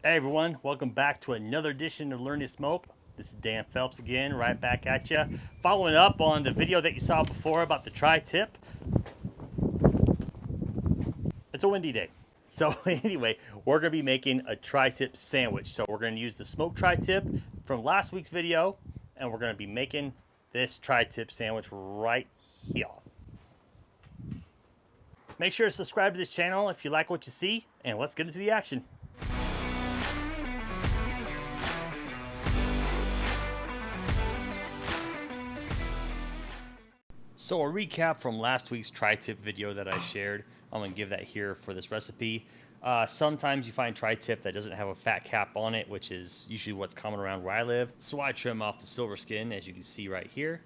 Hey everyone, welcome back to another edition of Learn to Smoke. This is Dan Phelps again, right back at you. Following up on the video that you saw before about the tri-tip. It's a windy day. So anyway, we're going to be making a tri-tip sandwich. So we're going to use the smoked tri-tip from last week's video, and we're going to be making this tri-tip sandwich right here. Make sure to subscribe to this channel if you like what you see, and let's get into the action. So a recap from last week's tri-tip video that I shared. I'm going to give that here for this recipe. Sometimes you find tri-tip that doesn't have a fat cap on it, which is usually what's common around where I live. So I trim off the silver skin, as you can see right here.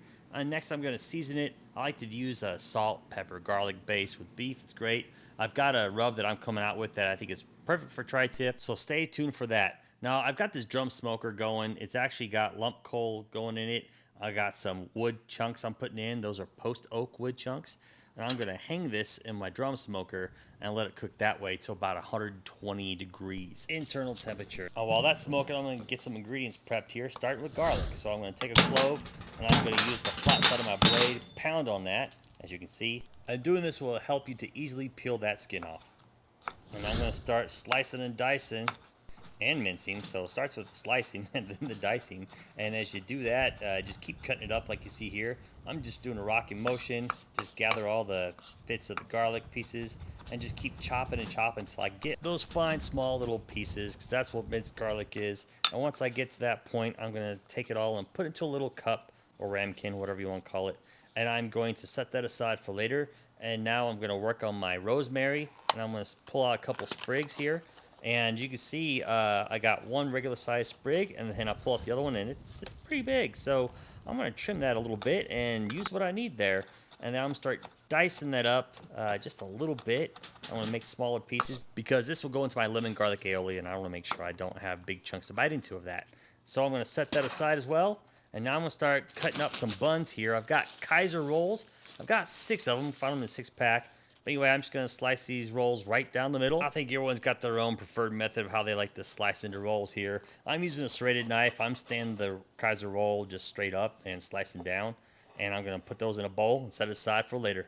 Next, I'm going to season it. I like to use a salt, pepper, garlic base with beef. It's great. I've got a rub that I'm coming out with that I think is perfect for tri-tip, so stay tuned for that. Now, I've got this drum smoker going. It's actually got lump coal going in it. I got some wood chunks I'm putting in. Those are post oak wood chunks. And I'm going to hang this in my drum smoker and let it cook that way till about 120 degrees internal temperature. While that's smoking, I'm going to get some ingredients prepped here, starting with garlic. So I'm going to take a clove and I'm going to use the flat side of my blade, pound on that, as you can see. And doing this will help you to easily peel that skin off. And I'm going to start slicing and dicing and mincing, so it starts with the slicing and then the dicing, and as you do that, just keep cutting it up like you see here. I'm just doing a rocking motion, just gather all the bits of the garlic pieces and just keep chopping and chopping until I get those fine small little pieces, because that's what minced garlic is. And once I get to that point, I'm going to take it all and put it into a little cup or ramekin, whatever you want to call it, and I'm going to set that aside for later. And now I'm going to work on my rosemary, and I'm going to pull out a couple sprigs here. And you can see I got one regular size sprig, and then I pull out the other one, and it's pretty big. So I'm going to trim that a little bit and use what I need there. And then I'm going to start dicing that up just a little bit. I want to make smaller pieces because this will go into my lemon garlic aioli, and I want to make sure I don't have big chunks to bite into of that. So I'm going to set that aside as well. And now I'm going to start cutting up some buns here. I've got Kaiser Rolls. I've got 6 of them, found them in a 6-pack. But anyway, I'm just going to slice these rolls right down the middle. I think everyone's got their own preferred method of how they like to slice into rolls here. I'm using a serrated knife. I'm standing the Kaiser roll just straight up and slicing down. And I'm going to put those in a bowl and set it aside for later.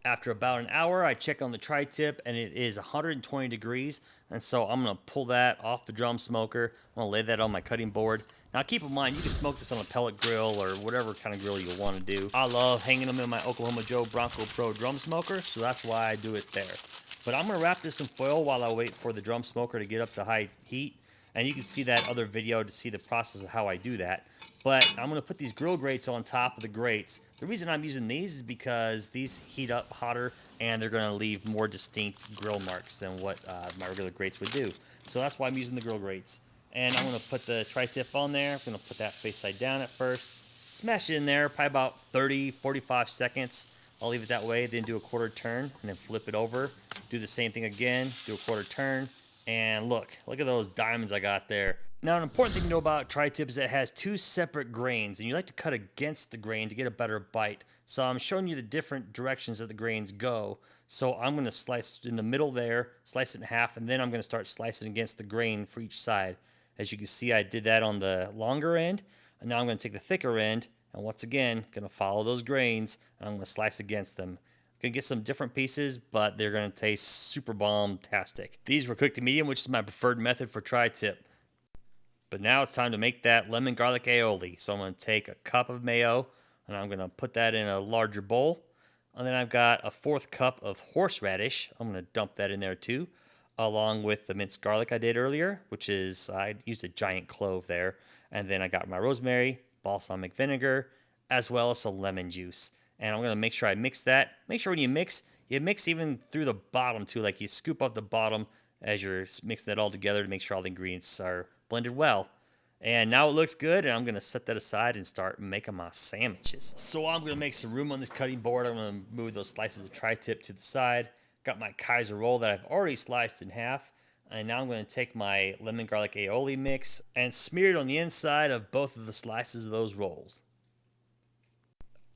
After about an hour, I check on the tri-tip, and it is 120 degrees. And so I'm going to pull that off the drum smoker. I'm going to lay that on my cutting board. Now, keep in mind, you can smoke this on a pellet grill or whatever kind of grill you want to do. I love hanging them in my Oklahoma Joe Bronco Pro drum smoker, so that's why I do it there. But I'm going to wrap this in foil while I wait for the drum smoker to get up to high heat. And you can see that other video to see the process of how I do that. But I'm going to put these grill grates on top of the grates. The reason I'm using these is because these heat up hotter and they're going to leave more distinct grill marks than what my regular grates would do. So that's why I'm using the grill grates. And I'm going to put the tri-tip on there. I'm going to put that face side down at first. Smash it in there, probably about 30, 45 seconds. I'll leave it that way, then do a quarter turn, and then flip it over. Do the same thing again, do a quarter turn. And look at those diamonds I got there. Now, an important thing to know about tri-tip is that it has 2 separate grains, and you like to cut against the grain to get a better bite. So I'm showing you the different directions that the grains go. So I'm going to slice in the middle there, slice it in half, and then I'm going to start slicing against the grain for each side. As you can see, I did that on the longer end, and now I'm going to take the thicker end, and once again, going to follow those grains, and I'm going to slice against them. Gonna get some different pieces, but they're gonna taste super bomb-tastic. These were cooked to medium, which is my preferred method for tri-tip. But now it's time to make that lemon garlic aioli. So I'm gonna take a cup of mayo, and I'm gonna put that in a larger bowl. And then I've got a 1/4 cup of horseradish. I'm gonna dump that in there too, along with the minced garlic I did earlier, which is, I used a giant clove there. And then I got my rosemary, balsamic vinegar, as well as some lemon juice. And I'm going to make sure I mix that. Make sure when you mix even through the bottom too. Like you scoop up the bottom as you're mixing that all together to make sure all the ingredients are blended well. And now it looks good, and I'm going to set that aside and start making my sandwiches. So I'm going to make some room on this cutting board. I'm going to move those slices of tri-tip to the side. Got my Kaiser roll that I've already sliced in half. And now I'm going to take my lemon garlic aioli mix and smear it on the inside of both of the slices of those rolls.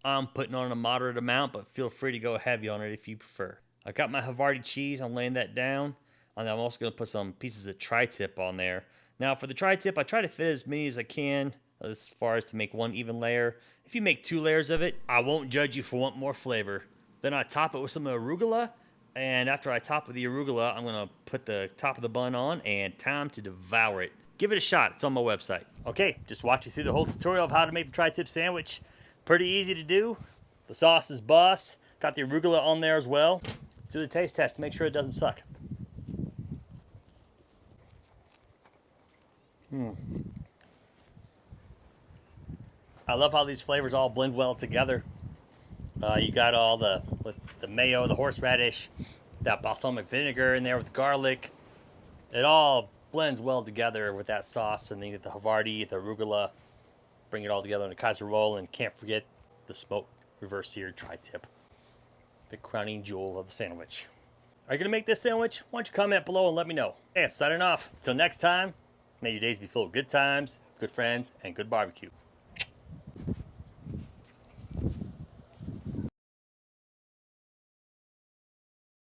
I'm putting on a moderate amount, but feel free to go heavy on it if you prefer. I got my Havarti cheese. I'm laying that down. And I'm also going to put some pieces of tri-tip on there. Now for the tri-tip, I try to fit as many as I can as far as to make one even layer. If you make 2 layers of it, I won't judge you for wanting more flavor. Then I top it with some arugula. And after I top with the arugula, I'm going to put the top of the bun on and time to devour it. Give it a shot. It's on my website. Okay, just walked you through the whole tutorial of how to make the tri-tip sandwich. Pretty easy to do. The sauce is boss. Got the arugula on there as well. Let's do the taste test to make sure it doesn't suck. I love how these flavors all blend well together. You got all the mayo, the horseradish, that balsamic vinegar in there with garlic. It all blends well together with that sauce, and then you get the Havarti, the arugula. Bring it all together in a Kaiser roll, and can't forget the smoked reverse seared tri-tip. The crowning jewel of the sandwich. Are you going to make this sandwich? Why don't you comment below and let me know. Hey, I'm signing off. Until next time, may your days be full of good times, good friends, and good barbecue.